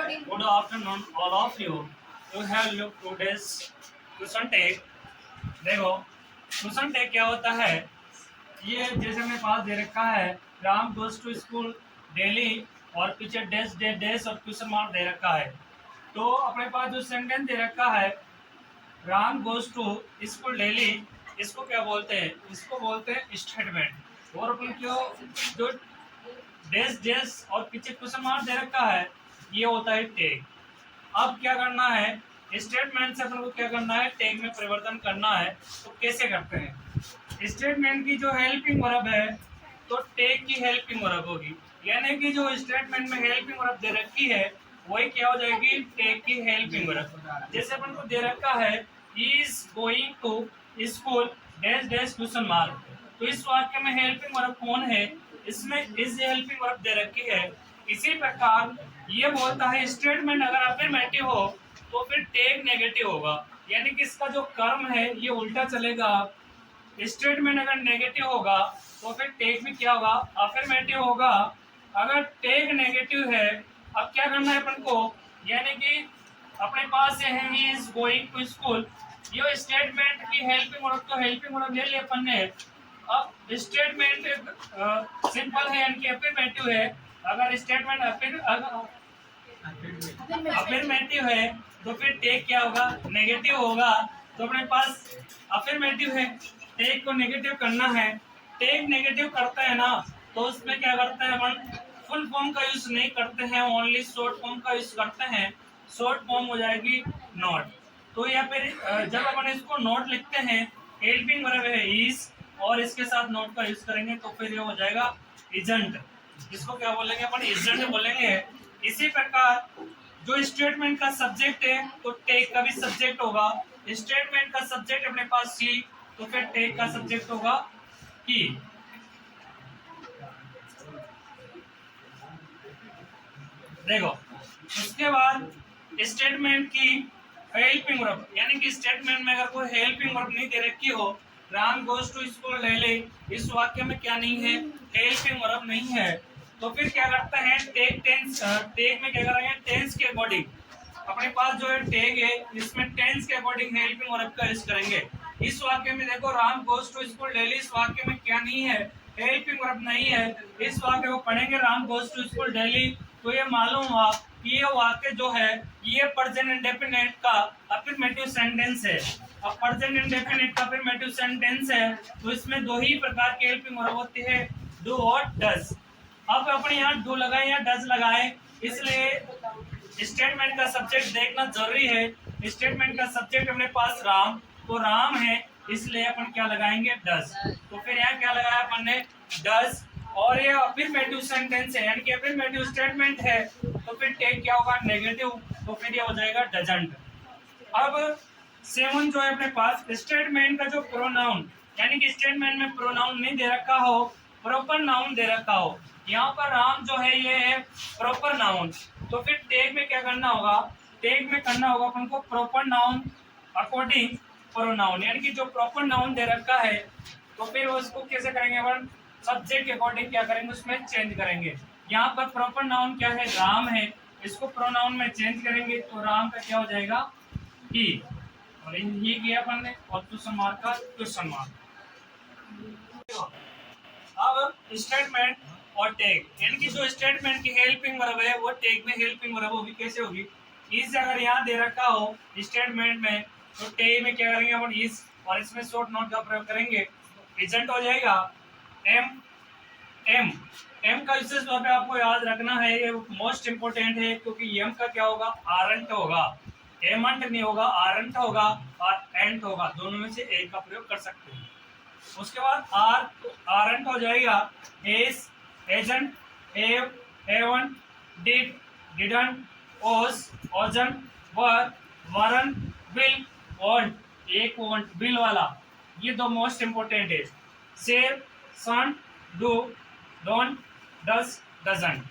Good afternoon, all of you. You have looked today's question tag. देखो question tag क्या होता है, ये जैसे मेरे पास दे रखा है Ram goes to school daily और पीछे डैश डैश डैश और क्वेश्चन मार्क दे रखा है। तो अपने पास जो सेंटेंस दे रखा है Ram goes to school daily, इसको क्या बोलते हैं? इसको बोलते हैं स्टेटमेंट। और अपन क्यों जो डैश डैश और पीछे क्वेश्चन मार्क दे रखा है ये होता है टैग। अब क्या करना है, स्टेटमेंट से अपन को क्या करना है, टैग में परिवर्तन करना है। तो कैसे करते हैं? स्टेटमेंट की जो हेल्पिंग वर्ब है तो टैग की हेल्पिंग वर्ब होगी, यानी कि जो स्टेटमेंट में हेल्पिंग वर्ब दे रखी है वही क्या हो जाएगी, टैग की हेल्पिंग वर्ब। जैसे अपन को दे रखा है is going to school dash dash question mark, तो इस वाक्य में हेल्पिंग वर्ब कौन है, इसमें इज हेल्पिंग वर्ब दे रखी है। इसी प्रकार ये बोलता है स्टेटमेंट अगर अफर्मेटिव हो तो फिर टैग नेगेटिव होगा, यानी कि इसका जो कर्म है ये उल्टा चलेगा। स्टेटमेंट अगर नेगेटिव होगा तो फिर टैग भी क्या होगा, अफर्मेटिव होगा। अगर टैग नेगेटिव है, अब क्या करना है अपन को, यानी कि अपने पास ये है he is going to school, ये स्टेटमेंट की हेल्पिंग वर्ब, तो हेल्पिंग वर्ब ले लिया अपन ने। अब स्टेटमेंट सिंपल है यानी कि अफर्मेटिव है। अगर स्टेटमेंट अफर्मेटिव है तो फिर टैग क्या होगा, नेगेटिव होगा। तो अपने पास अफर्मेटिव है, टैग को नेगेटिव करना है। टैग नेगेटिव करता है ना तो उसमें क्या करते हैं अपन, फुल फॉर्म का यूज नहीं करते हैं, ओनली शॉर्ट फॉर्म का यूज करते हैं। शॉर्ट फॉर्म हो जाएगी नॉट। तो या फिर जब अपन इसको नोट लिखते हैं, हेल्पिंग वर्ब है इज और इसके साथ नोट का यूज करेंगे तो फिर ये हो जाएगा इजंट। इसको क्या बोलेंगे अपन, इजंट बोलेंगे। इसी प्रकार जो स्टेटमेंट का सब्जेक्ट है तो टैग का भी सब्जेक्ट होगा। स्टेटमेंट का सब्जेक्ट अपने पास सी, तो फिर टैग का सब्जेक्ट होगा की। देखो उसके बाद स्टेटमेंट की हेल्पिंग वर्ब, यानी कि स्टेटमेंट में अगर कोई हेल्पिंग वर्ब नहीं दे रखी हो, Ram goes to school daily, इस वाक्य में क्या नहीं है, हेल्पिंग वर्ब नहीं है, तो फिर क्या करते हैं टैग टेंस, टैग में क्या करेंगे, टेंस के अकॉर्डिंग। अपने पास जो है टैग है इसमें टेंस के अकॉर्डिंग हेल्पिंग वर्ब का यूज करेंगे। इस वाक्य में देखो Ram goes to school daily, इस वाक्य में क्या नहीं है, हेल्पिंग वर्ब नहीं है। इस वाक्य को पढ़ेंगे Ram goes to school daily, तो ये मालूम हुआ कि ये वाक्य जो है ये प्रेजेंट इंडेफिनिट का अफर्मेटिव सेंटेंस है। अब प्रेजेंट इंडेफिनिट का अफर्मेटिव सेंटेंस है तो इसमें दो ही प्रकार की हेल्पिंग वर्ब होती है, डू और डज। अब अपने यहाँ डू लगाए या डज लगाए, इसलिए स्टेटमेंट का सब्जेक्ट देखना जरूरी है। स्टेटमेंट का सब्जेक्ट अपने पास राम, तो राम है इसलिए अपन क्या लगाएंगे, डज। तो फिर यहाँ क्या लगाया अपन ने, डज। और ये अफर्मेटिव सेंटेंस है यानी कि अफर्मेटिव स्टेटमेंट है तो फिर टैग क्या होगा, नेगेटिव, तो फिर ये हो जाएगा डजंट। अब 7 जो है अपने पास स्टेटमेंट का जो प्रोनाउन, यानी कि स्टेटमेंट में प्रोनाउन नहीं दे रखा हो, प्रॉपर नाउन दे रखा हो। यहाँ पर राम जो है ये है प्रॉपर नाउन, तो फिर टैग में क्या करना होगा, टैग में करना होगा अपन को प्रॉपर नाउन अकॉर्डिंग प्रोनाउन, यानी कि जो प्रॉपर नाउन दे रखा है तो फिर उसको कैसे करेंगे अपन, सब्जेक्ट के अकॉर्डिंग क्या करेंगे, उसमें चेंज करेंगे। यहाँ पर प्रॉपर नाउन क्या है, राम है, इसको प्रोनाउन में चेंज करेंगे तो राम का क्या हो जाएगा, ही, और ही किया अपन ने, और क्वेश्चन मार्क का क्वेश्चन मार्क। अब स्टेटमेंट और टैग, यानी कि जो स्टेटमेंट की हेल्पिंग वर्ब है वो टैग में हेल्पिंग वर्ब होगी। कैसे होगी, इज अगर यहाँ दे रखा हो स्टेटमेंट में तो टैग में क्या करेंगे अपन, इज, और इसमें शॉर्ट नोट का प्रयोग करेंगे, इजंट हो जाएगा। एम एम एम का विशेष तौर पे आपको याद रखना है, ये मोस्ट इंपोर्टेंट है, क्योंकि एम का क्या होगा, आरंट होगा, एमंट नहीं होगा, आरंट होगा और एंट होगा, दोनों में से एक का प्रयोग कर सकते हैं। उसके बाद आर, आरंट हो जाएगा एस, एजेंट, एव, एवन, डिड, डिडंट, ओस, ओजन, वर, वरन, विल, वांट, एक वांट विल वाला, ये दो मोस्ट इंपोर्टेंट है। शेर, सन, डू, डोंट, डज, डजंट।